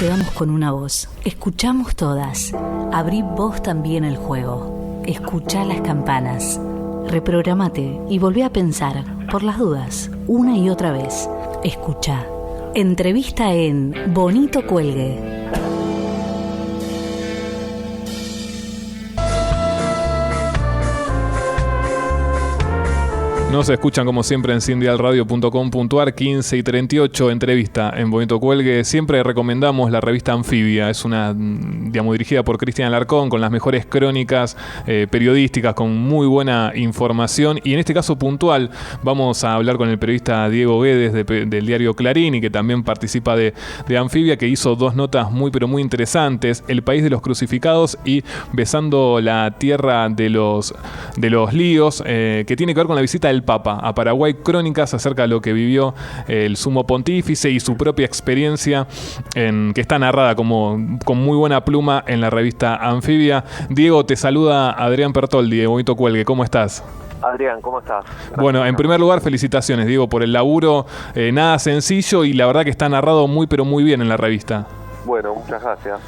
llegamos con una voz. Escuchamos todas. Abrí vos también el juego. Escuchá las campanas. Reprogramate y volví a pensar, por las dudas, una y otra vez. Escuchá. Entrevista en Bonito Cuelgue. Nos escuchan como siempre en sindialradio.com.ar, 15 y 38, entrevista en Bonito Cuelgue. Siempre recomendamos la revista Anfibia, es una, dirigida por Cristian Alarcón, con las mejores crónicas periodísticas, con muy buena información. Y en este caso puntual, vamos a hablar con el periodista Diego Guedes del diario Clarín, y que también participa de Anfibia, que hizo dos notas muy interesantes: El país de los crucificados y Besando la tierra de los líos, que tiene que ver con la visita del Papa a Paraguay, crónicas acerca de lo que vivió el sumo pontífice y su propia experiencia, que está narrada con muy buena pluma en la revista Anfibia. Diego, te saluda Adrián Pertoldi de Bonito Cuelgue. ¿Cómo estás? Adrián, ¿cómo estás? Gracias. Bueno, en primer lugar, felicitaciones, Diego, por el laburo. Nada sencillo, y la verdad que está narrado muy bien en la revista. Bueno, muchas gracias.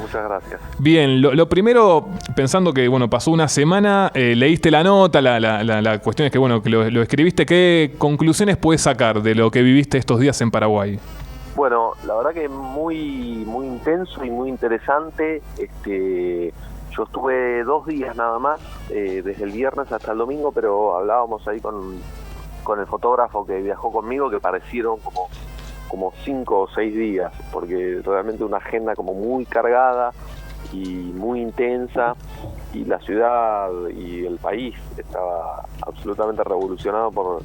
Bien, lo primero, pensando que pasó una semana, leíste la nota, la cuestión es que que lo escribiste. ¿Qué conclusiones puedes sacar de lo que viviste estos días en Paraguay? Bueno, la verdad que muy intenso y muy interesante. Yo estuve 2 días nada más, desde el viernes hasta el domingo, pero hablábamos ahí con el fotógrafo que viajó conmigo, que parecieron como 5 o 6 días, porque realmente una agenda como muy cargada y muy intensa, y la ciudad y el país estaba absolutamente revolucionado por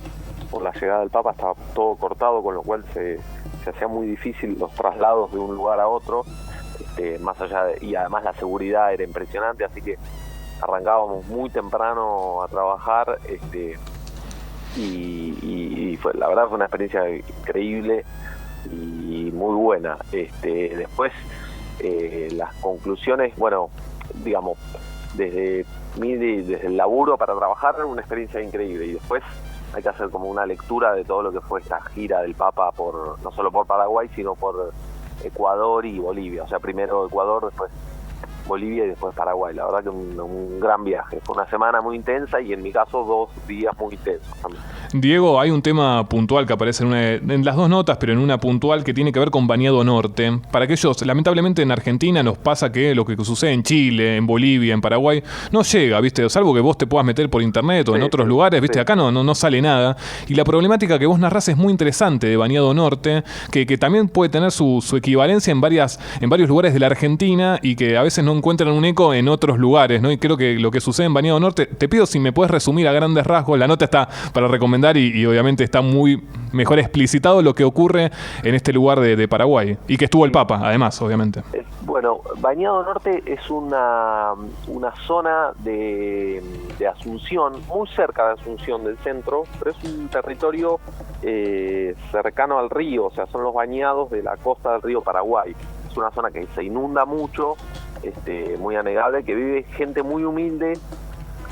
la llegada del Papa. Estaba todo cortado, con lo cual se hacía muy difícil los traslados de un lugar a otro, más allá y además la seguridad era impresionante, así que arrancábamos muy temprano a trabajar, y la verdad fue una experiencia increíble y muy buena. Después, las conclusiones, desde el laburo para trabajar, una experiencia increíble, y después hay que hacer como una lectura de todo lo que fue esta gira del Papa, no solo por Paraguay, sino por Ecuador y Bolivia. O sea, primero Ecuador, después Bolivia y después Paraguay. La verdad que un gran viaje. Fue una semana muy intensa, y en mi caso 2 días muy intensos también. Diego, hay un tema puntual que aparece en las dos notas, pero en una puntual, que tiene que ver con Bañado Norte. Para aquellos, lamentablemente en Argentina nos pasa que lo que sucede en Chile, en Bolivia, en Paraguay, no llega, ¿viste? Salvo que vos te puedas meter por internet o en otros lugares, ¿viste? Sí. Acá no sale nada. Y la problemática que vos narrás es muy interesante de Bañado Norte, que también puede tener su equivalencia en varios lugares de la Argentina, y que a veces no encuentran un eco en otros lugares, ¿no? Y creo que lo que sucede en Bañado Norte, te pido si me puedes resumir a grandes rasgos. La nota está para recomendar, y obviamente está muy mejor explicitado lo que ocurre en este lugar de Paraguay, y que estuvo el Papa, además, obviamente. Bueno, Bañado Norte es una zona de Asunción, muy cerca de Asunción del centro, pero es un territorio cercano al río, o sea, son los bañados de la costa del río Paraguay. Es una zona que se inunda mucho, muy anegable, que vive gente muy humilde,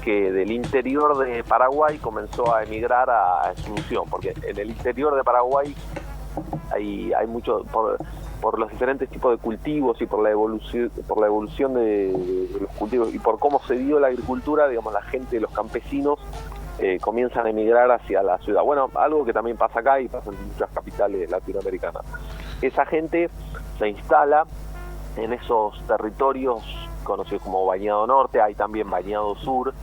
que del interior de Paraguay comenzó a emigrar a Asunción, porque en el interior de Paraguay hay mucho, por los diferentes tipos de cultivos y por la evolución de los cultivos y por cómo se dio la agricultura, la gente, los campesinos, comienzan a emigrar hacia la ciudad. Bueno, algo que también pasa acá y pasa en muchas capitales latinoamericanas. Esa gente se instala en esos territorios conocidos como Bañado Norte, hay también Bañado Sur,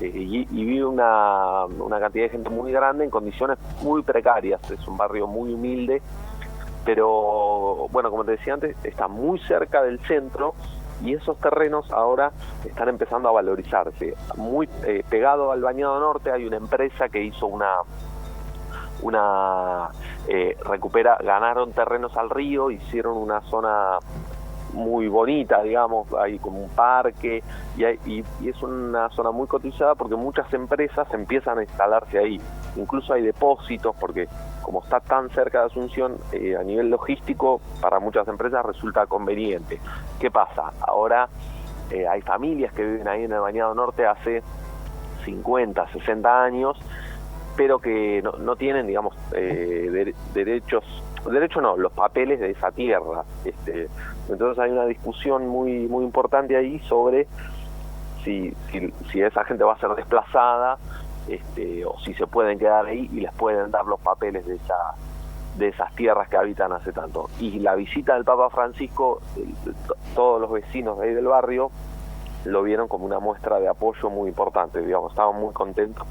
y vive una cantidad de gente muy grande en condiciones muy precarias. Es un barrio muy humilde, pero como te decía antes, está muy cerca del centro, y esos terrenos ahora están empezando a valorizarse. Muy pegado al Bañado Norte hay una empresa que hizo ganaron terrenos al río, hicieron una zona muy bonita, hay como un parque, y es una zona muy cotizada porque muchas empresas empiezan a instalarse ahí. Incluso hay depósitos, porque como está tan cerca de Asunción, a nivel logístico para muchas empresas resulta conveniente. ¿Qué pasa? Ahora hay familias que viven ahí en el Bañado Norte hace 50, 60 años, pero que no tienen, digamos, derechos no, los papeles de esa tierra. Entonces hay una discusión muy muy importante ahí sobre si esa gente va a ser desplazada, o si se pueden quedar ahí y les pueden dar los papeles de esas tierras que habitan hace tanto. Y la visita del Papa Francisco, todos los vecinos de ahí del barrio lo vieron como una muestra de apoyo muy importante, digamos, estaban muy contentos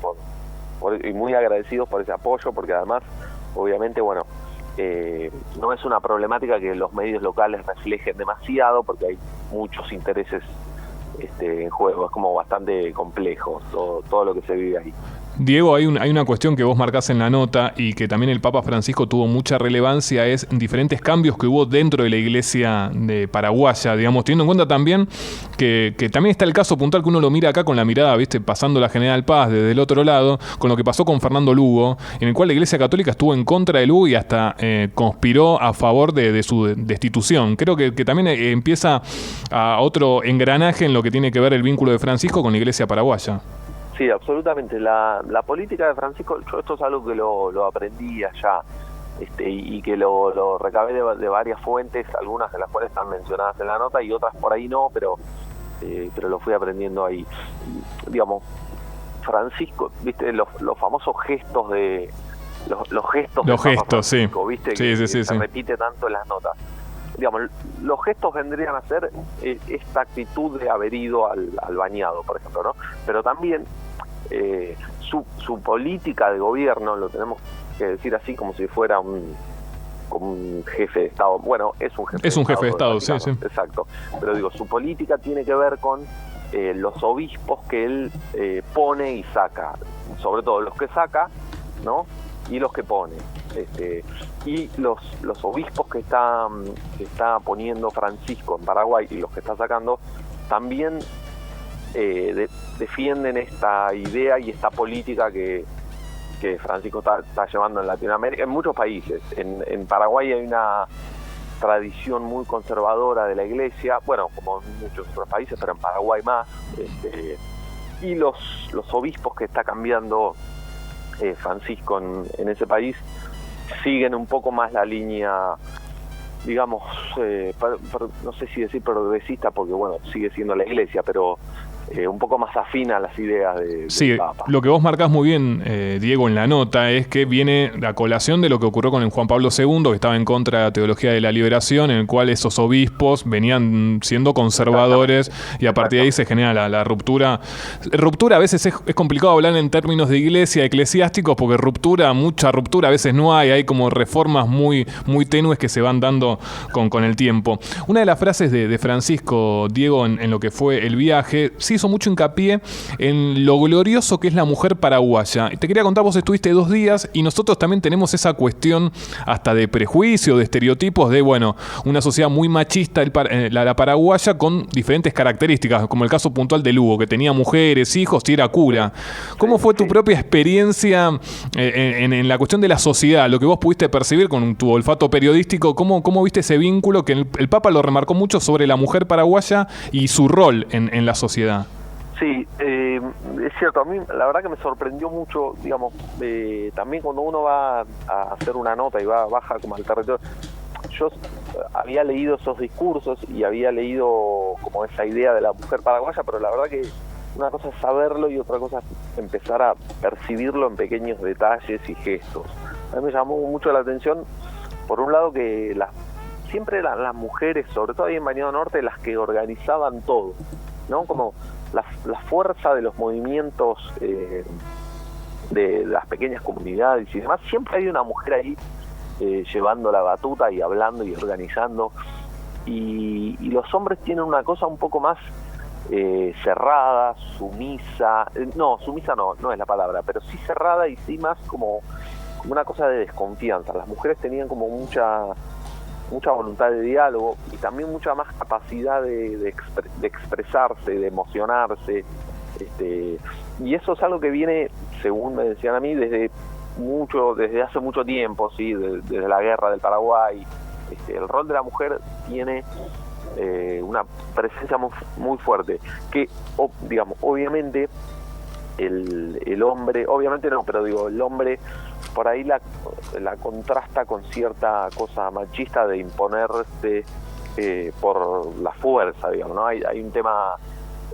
y muy agradecidos por ese apoyo, porque además, obviamente, bueno, no es una problemática que los medios locales reflejen demasiado, porque hay muchos intereses en juego, es como bastante complejo todo lo que se vive ahí. Diego, hay una cuestión que vos marcás en la nota y que también el Papa Francisco tuvo mucha relevancia, es diferentes cambios que hubo dentro de la iglesia de paraguaya, digamos, teniendo en cuenta también que también está el caso puntual que uno lo mira acá con la mirada, ¿viste? Pasando la General Paz desde el otro lado, con lo que pasó con Fernando Lugo, en el cual la Iglesia Católica estuvo en contra de Lugo y hasta conspiró a favor de su destitución. Creo que también empieza a otro engranaje en lo que tiene que ver el vínculo de Francisco con la Iglesia paraguaya. Sí, absolutamente. La política de Francisco, yo esto es algo que lo aprendí allá, y que lo recabé de varias fuentes, algunas de las cuales están mencionadas en la nota y otras por ahí no, pero lo fui aprendiendo ahí. Digamos, Francisco, viste, los famosos gestos de los gestos sí, viste, sí, que sí, se repite tanto en las notas. Digamos, los gestos vendrían a ser esta actitud de haber ido al bañado, por ejemplo, ¿no? Pero también su política de gobierno, lo tenemos que decir así, como si fuera como un jefe de Estado. Bueno, es un jefe de Estado, sí, sí. Exacto. Pero digo, su política tiene que ver con los obispos que él pone y saca, sobre todo los que saca, ¿no? Y los que pone. Y los obispos que está poniendo Francisco en Paraguay y los que está sacando también defienden esta idea y esta política que Francisco está llevando en Latinoamérica, en muchos países. En Paraguay hay una tradición muy conservadora de la iglesia, bueno, como en muchos otros países, pero en Paraguay más, y los obispos que está cambiando Francisco en ese país siguen un poco más la línea, digamos, no sé si decir progresista, porque bueno, sigue siendo la iglesia, pero un poco más afín a las ideas del Papa. Lo que vos marcás muy bien, Diego, en la nota, es que viene la colación de lo que ocurrió con el Juan Pablo II, que estaba en contra de la teología de la liberación, en el cual esos obispos venían siendo conservadores y a partir de ahí se genera la ruptura. Ruptura a veces es complicado hablar en términos de iglesia, eclesiásticos, porque mucha ruptura a veces no hay como reformas muy, muy tenues que se van dando con el tiempo. Una de las frases de Francisco, Diego, en lo que fue el viaje, sí hizo mucho hincapié en lo glorioso que es la mujer paraguaya. Te quería contar, vos estuviste 2 días y nosotros también tenemos esa cuestión hasta de prejuicio, de estereotipos, de, bueno, una sociedad muy machista, la paraguaya, con diferentes características, como el caso puntual de Lugo, que tenía mujeres, hijos y era cura. ¿Cómo fue tu propia experiencia en la cuestión de la sociedad, lo que vos pudiste percibir con tu olfato periodístico? ¿Cómo viste ese vínculo que el Papa lo remarcó mucho sobre la mujer paraguaya y su rol en la sociedad? Sí, es cierto, a mí la verdad que me sorprendió mucho, digamos, también cuando uno va a hacer una nota y baja como al territorio. Yo había leído esos discursos y había leído como esa idea de la mujer paraguaya, pero la verdad que una cosa es saberlo y otra cosa es empezar a percibirlo en pequeños detalles y gestos. A mí me llamó mucho la atención, por un lado, que siempre eran las mujeres, sobre todo ahí en Bañado Norte, las que organizaban todo, ¿no? Como la fuerza de los movimientos de las pequeñas comunidades y demás. Siempre hay una mujer ahí llevando la batuta y hablando y organizando, y los hombres tienen una cosa un poco más cerrada, sumisa. Sumisa no es la palabra, pero sí cerrada y sí más como una cosa de desconfianza. Las mujeres tenían como mucha voluntad de diálogo y también mucha más capacidad de expresarse, de emocionarse, y eso es algo que viene, según me decían a mí, desde hace mucho tiempo, sí, desde la guerra del Paraguay. El rol de la mujer tiene una presencia muy, muy fuerte, que digamos, obviamente el hombre, obviamente no, pero digo, el hombre por ahí la contrasta con cierta cosa machista de imponerse por la fuerza, digamos, ¿no? Hay un tema,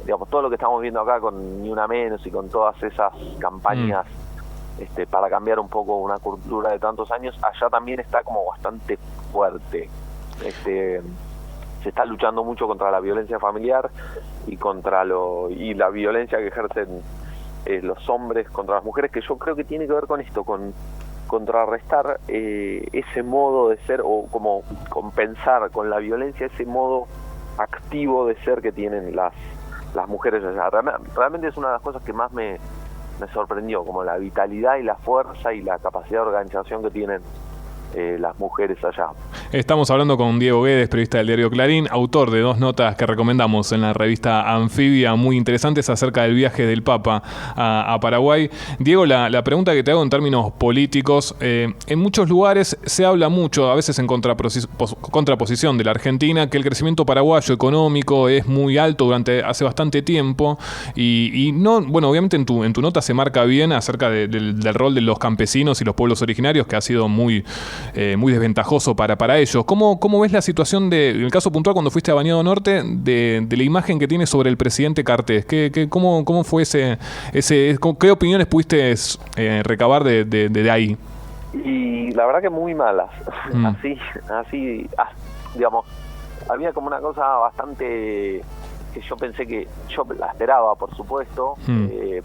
digamos, todo lo que estamos viendo acá con Ni Una Menos y con todas esas campañas para cambiar un poco una cultura de tantos años, allá también está como bastante fuerte. Se está luchando mucho contra la violencia familiar y y la violencia que ejercen los hombres contra las mujeres, que yo creo que tiene que ver con esto, con contrarrestar ese modo de ser, o como compensar con la violencia ese modo activo de ser que tienen las mujeres allá. Realmente es una de las cosas que más me sorprendió, como la vitalidad y la fuerza y la capacidad de organización que tienen las mujeres allá. Estamos hablando con Diego Guedes, periodista del diario Clarín, autor de 2 notas que recomendamos en la revista Anfibia, muy interesantes acerca del viaje del Papa a Paraguay. Diego, la pregunta que te hago en términos políticos, en muchos lugares se habla mucho, a veces en contraposición de la Argentina, que el crecimiento paraguayo económico es muy alto hace bastante tiempo y no, bueno, obviamente en tu nota se marca bien acerca del rol de los campesinos y los pueblos originarios, que ha sido muy desventajoso para ellos. ¿Cómo ves la situación en el caso puntual cuando fuiste a Bañado Norte, de la imagen que tiene sobre el presidente Cartés? ¿Cómo fue qué opiniones pudiste recabar de ahí? Y la verdad que muy malas. Así, digamos, había como una cosa bastante que yo pensé que, yo la esperaba, por supuesto,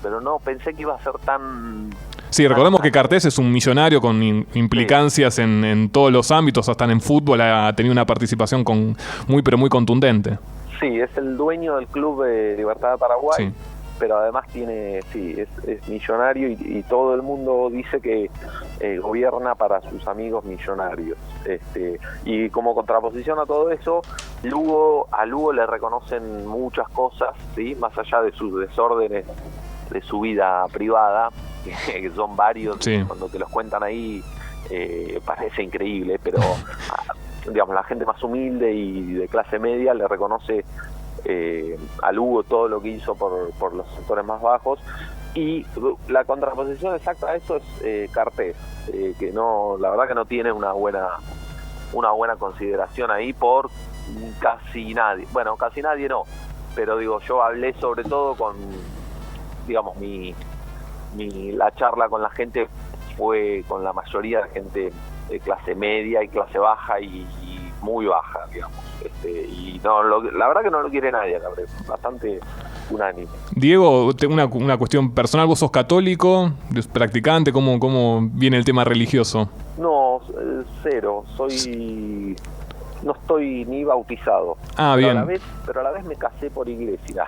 pero no pensé que iba a ser tan... Sí, recordemos que Cartés es un millonario con implicancias en todos los ámbitos, hasta en fútbol ha tenido una participación muy contundente. Sí, es el dueño del Club de Libertad de Paraguay, sí. Pero además es millonario y todo el mundo dice que gobierna para sus amigos millonarios. Y como contraposición a todo eso, a Lugo le reconocen muchas cosas, ¿sí? Más allá de sus desórdenes de su vida privada, que son varios, sí. Cuando te los cuentan ahí parece increíble, pero digamos, la gente más humilde y de clase media le reconoce a Lugo todo lo que hizo por los sectores más bajos, y la contraposición exacta a eso es Cartés, que no, la verdad que no tiene una buena consideración ahí por casi nadie. Bueno, casi nadie no, pero digo, yo hablé sobre todo con, digamos, la charla con la gente fue con la mayoría de gente de clase media y clase baja y muy baja, digamos. Y no, la verdad que no lo quiere nadie, bastante unánime. Diego, una cuestión personal, ¿vos sos católico, practicante? ¿Cómo viene el tema religioso? No, cero, no estoy ni bautizado. Bien. Pero a la vez me casé por iglesia.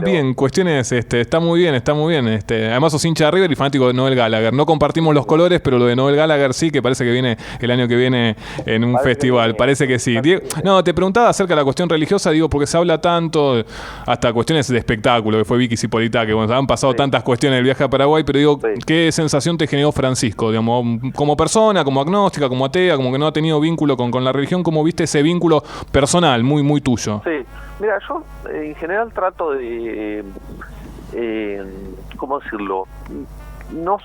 Bien, cuestiones, está muy bien. Además sos hincha de River y fanático de Noel Gallagher. No compartimos los colores, pero lo de Noel Gallagher sí, que parece que viene el año que viene en un festival. Parece que sí. Diego, no, te preguntaba acerca de la cuestión religiosa, digo, porque se habla tanto, hasta cuestiones de espectáculo, que fue Vicky Cipolitá, que bueno, han pasado tantas cuestiones del viaje a Paraguay, pero digo, ¿qué sensación te generó Francisco? Digamos, como persona, como agnóstica, como atea, como que no ha tenido vínculo con la religión, ¿cómo viste ese vínculo personal, muy, muy tuyo? Sí, mira, yo en general trato de, ¿cómo decirlo? No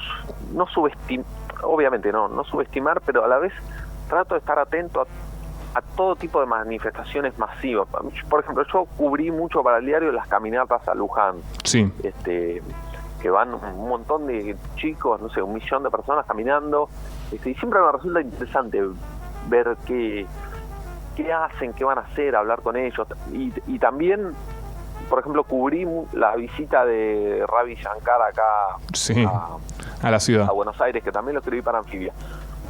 subestimar, obviamente no subestimar, pero a la vez trato de estar atento a todo tipo de manifestaciones masivas. Por ejemplo, yo cubrí mucho para el diario las caminatas a Luján. Sí. Que van un montón de chicos, no sé, 1 millón de personas caminando, y siempre me resulta interesante ver qué hacen, qué van a hacer, hablar con ellos, y también, por ejemplo, cubrí la visita de Ravi Shankar acá a la ciudad, a Buenos Aires, que también lo escribí para Anfibia,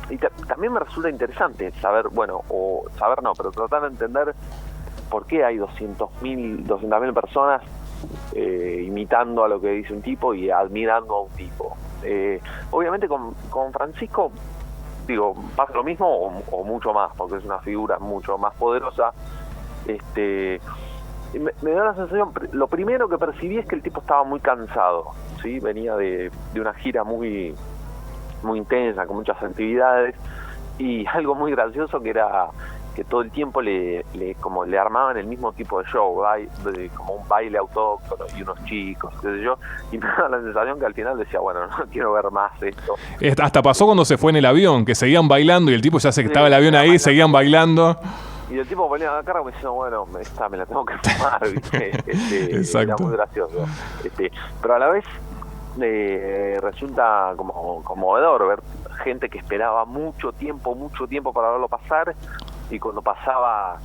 y también me resulta interesante saber, pero tratar de entender por qué hay 200.000 personas imitando a lo que dice un tipo y admirando a un tipo. Obviamente con Francisco, digo, pasa lo mismo o mucho más, porque es una figura mucho más poderosa. Me da la sensación, lo primero que percibí es que el tipo estaba muy cansado, ¿sí? Venía de una gira muy, muy intensa, con muchas actividades, y algo muy gracioso que era que todo el tiempo le armaban el mismo tipo de show, como un baile autóctono y unos chicos, qué sé yo, y me daba la sensación que al final decía, bueno, no quiero ver más esto. Hasta pasó cuando se fue en el avión, que seguían bailando y el tipo ya se estaba el avión ahí, bailando. Seguían bailando. Y el tipo ponía la cara como diciendo, bueno, me la tengo que fumar, ¿viste? Era muy gracioso. Pero a la vez resulta como conmovedor ver gente que esperaba mucho tiempo para verlo pasar, y cuando pasaba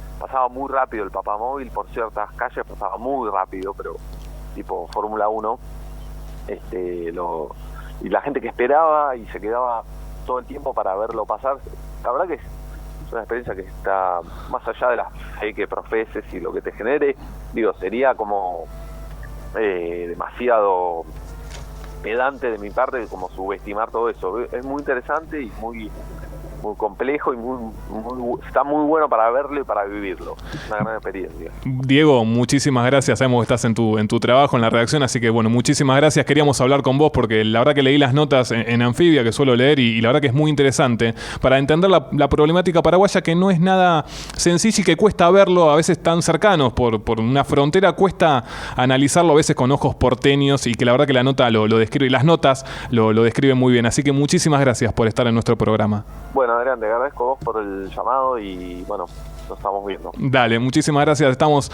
muy rápido el papamóvil por ciertas calles, pasaba muy rápido, pero tipo Fórmula 1, y la gente que esperaba y se quedaba todo el tiempo para verlo pasar, la verdad que es una experiencia que está más allá de la fe que profeses y lo que te genere, sería como demasiado pedante de mi parte como subestimar todo eso. Es muy interesante y muy complejo y está muy bueno para verlo y para vivirlo. Una gran experiencia. Diego, muchísimas gracias. Sabemos que estás en tu trabajo, en la redacción, así que bueno, muchísimas gracias. Queríamos hablar con vos porque la verdad que leí las notas en Anfibia, que suelo leer, y la verdad que es muy interesante para entender la problemática paraguaya, que no es nada sencillo y que cuesta verlo a veces tan cercanos por una frontera, cuesta analizarlo a veces con ojos porteños, y que la verdad que la nota lo describe, y las notas lo describen muy bien. Así que muchísimas gracias por estar en nuestro programa. Bueno, Adrián, te agradezco a vos por el llamado y bueno, nos estamos viendo. Dale, muchísimas gracias. Estamos